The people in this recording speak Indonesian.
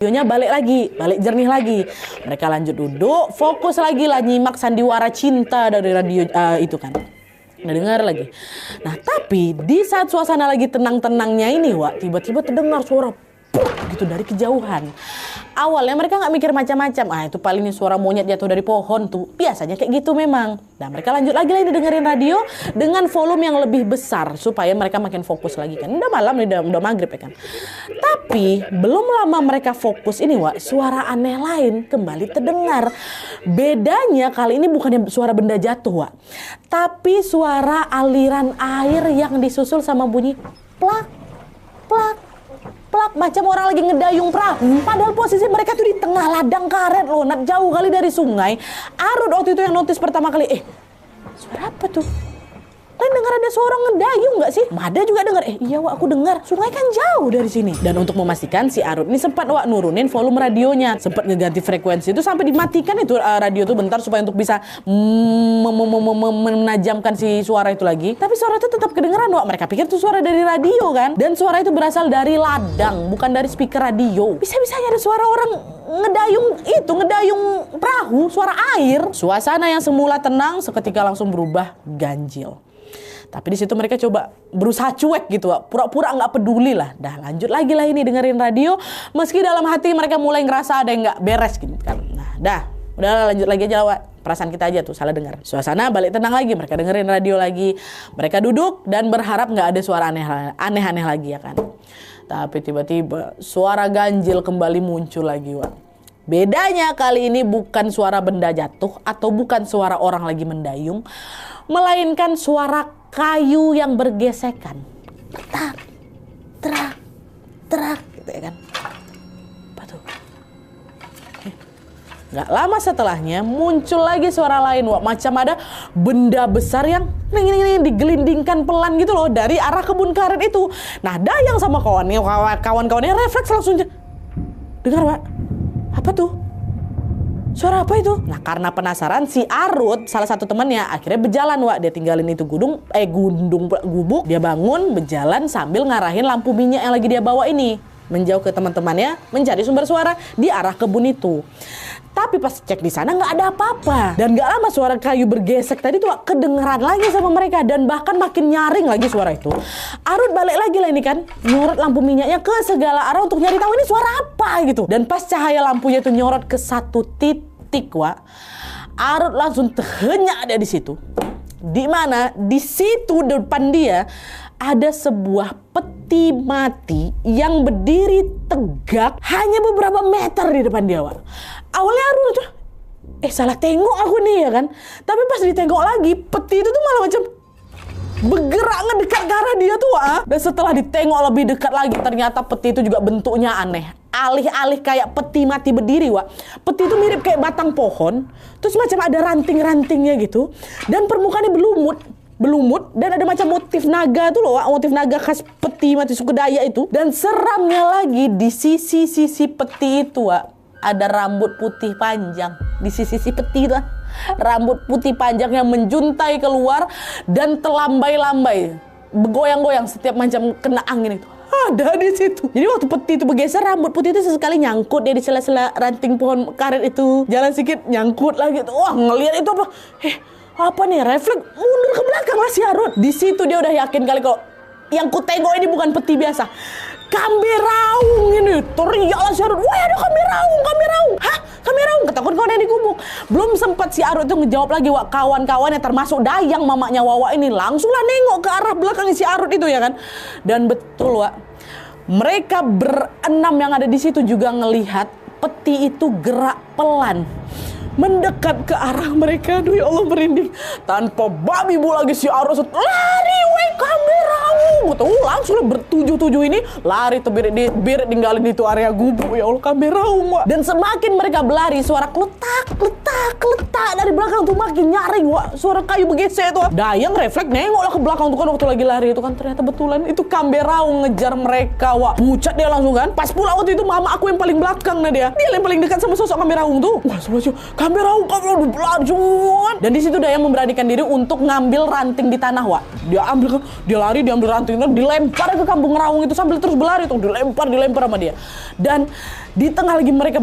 Radionya balik jernih lagi. Mereka lanjut duduk, fokus lagi lah nyimak sandiwara cinta dari radio itu kan. Nggak dengar lagi. Nah tapi di saat suasana lagi tenang-tenangnya ini, Wak, tiba-tiba terdengar suara gitu dari kejauhan. Awalnya mereka nggak mikir macam-macam. Itu paling suara monyet jatuh dari pohon tuh. Biasanya kayak gitu memang. Nah mereka lanjut lagi lah dengerin radio dengan volume yang lebih besar supaya mereka makin fokus lagi kan. Udah malam, udah maghrib ya kan. Tapi belum lama mereka fokus ini, Wak, suara aneh lain kembali terdengar. Bedanya kali ini bukannya suara benda jatuh, Wak, tapi suara aliran air yang disusul sama bunyi plak, plak, plak, macam orang lagi ngedayung perahu. Padahal posisi mereka tuh di tengah ladang karet loh, jauh kali dari sungai. Arud waktu itu yang notice pertama kali, suara apa tuh? Kalian dengar ada suara ngedayung nggak sih? Mada juga dengar. Iya, Wak, aku dengar. Sungai kan jauh dari sini. Dan untuk memastikan si Arud ini sempat, Wak, nurunin volume radionya, sempat ngeganti frekuensi itu sampai dimatikan itu radio tuh bentar supaya untuk bisa menajamkan si suara itu lagi. Tapi suara itu tetap kedengeran, Wak. Mereka pikir itu suara dari radio kan? Dan suara itu berasal dari ladang, bukan dari speaker radio. Bisa-bisanya ada suara orang ngedayung perahu, suara air. Suasana yang semula tenang seketika langsung berubah ganjil. Tapi di situ mereka coba berusaha cuek gitu, Wak. Pura-pura nggak peduli lah. Dah lanjut lagi lah ini dengerin radio. Meski dalam hati mereka mulai ngerasa ada yang nggak beres gitu kan. Nah, udah lanjut lagi aja, Wak. Perasaan kita aja tuh salah dengar. Suasana balik tenang lagi. Mereka dengerin radio lagi. Mereka duduk dan berharap nggak ada suara aneh-aneh lagi ya kan. Tapi tiba-tiba suara ganjil kembali muncul lagi, Wak. Bedanya kali ini bukan suara benda jatuh atau bukan suara orang lagi mendayung, melainkan suara kayu yang bergesekan. Tak, terak, terak gitu ya kan. Apa tuh? Gak lama setelahnya muncul lagi suara lain, Wak. Macam ada benda besar yang digelindingkan pelan gitu loh dari arah kebun karet itu. Nah Dayang sama kawan-kawannya refleks langsung dengar, Wak. Apa tuh? Suara apa itu? Nah karena penasaran si Arud, salah satu temannya, akhirnya berjalan, Wak. Dia tinggalin itu gubuk. Dia bangun berjalan sambil ngarahin lampu minyak yang lagi dia bawa ini menjauh ke teman-temannya, mencari sumber suara di arah kebun itu. Tapi pas cek di sana nggak ada apa-apa. Dan nggak lama suara kayu bergesek tadi tuh, Wak, kedengeran lagi sama mereka. Dan bahkan makin nyaring lagi suara itu. Arud balik lagi lah ini kan, nyorot lampu minyaknya ke segala arah untuk nyari tahu ini suara apa gitu. Dan pas cahaya lampunya itu nyorot ke satu titik, Wak, Arud langsung terhenyak ada di situ. Di mana di situ depan dia ada sebuah peti mati yang berdiri tegak hanya beberapa meter di depan dia, Wak. Awalnya Arud tuh, salah tengok aku nih ya kan. Tapi pas ditengok lagi, peti itu tuh malah macam bergerak ngedekat ke arah dia tuh, Wak. Dan setelah ditengok lebih dekat lagi, ternyata peti itu juga bentuknya aneh. Alih-alih kayak peti mati berdiri, Wak, peti itu mirip kayak batang pohon. Terus macam ada ranting-rantingnya gitu. Dan permukaannya belumut dan ada macam motif naga tuh loh, Wak. Motif naga khas peti mati suku Dayak itu. Dan seramnya lagi di sisi-sisi peti itu, Wak, ada rambut putih panjang di sisi peti itu. Rambut putih panjang yang menjuntai keluar dan terlambai-lambai, bergoyang-goyang setiap macam kena angin itu. Ada di situ. Jadi waktu peti itu bergeser, rambut putih itu sesekali nyangkut dia di sela-sela ranting pohon karet itu. Jalan sedikit nyangkut lagi tuh. Wah, ngelihat itu apa? Apa nih? Refleks mundur ke belakang lah si Arud. Di situ dia udah yakin kali kalau yang ku tengok ini bukan peti biasa. Kambe raung ini. Teriaklah si Arud, wah ada kambe raung. Hah? Kambe raung? Ketakut kawan yang di gubuk. Belum sempat si Arud itu ngejawab lagi, Wak. Kawan-kawannya termasuk Dayang, mamanya Wawa ini langsunglah nengok ke arah belakang si Arud itu ya kan. Dan betul, Wak, mereka berenam yang ada di situ juga ngelihat peti itu gerak pelan mendekat ke arah mereka. Aduh ya Allah, merinding. Tanpa babi bu lagi si Arud lari, weh kamera. Tuh langsung bertujuh-tujuh ini lari terbirit tinggalin itu area gubuk. Ya Allah, kamera, Wak. Dan semakin mereka berlari, suara kletak dari belakang tuh makin nyaring, Wak. Suara kayu bergesek tuh. Dayang refleks nengoklah ke belakang tuh kan waktu lagi lari itu kan, ternyata betulan itu kamera ngejar mereka, Wak. Pucat dia langsung kan. Pas pula waktu itu mama aku yang paling belakang, nah dia yang paling dekat sama sosok kamera tuh. Wah, sampai Raung kamu berlari semua. Dan di situ Dayang memberanikan diri untuk ngambil ranting di tanah, Wak. Dia ambil, dia lari, dia ambil rantingnya, dilempar ke kampung Raung itu sambil terus berlari tuh, dilempar sama dia. Dan di tengah lagi mereka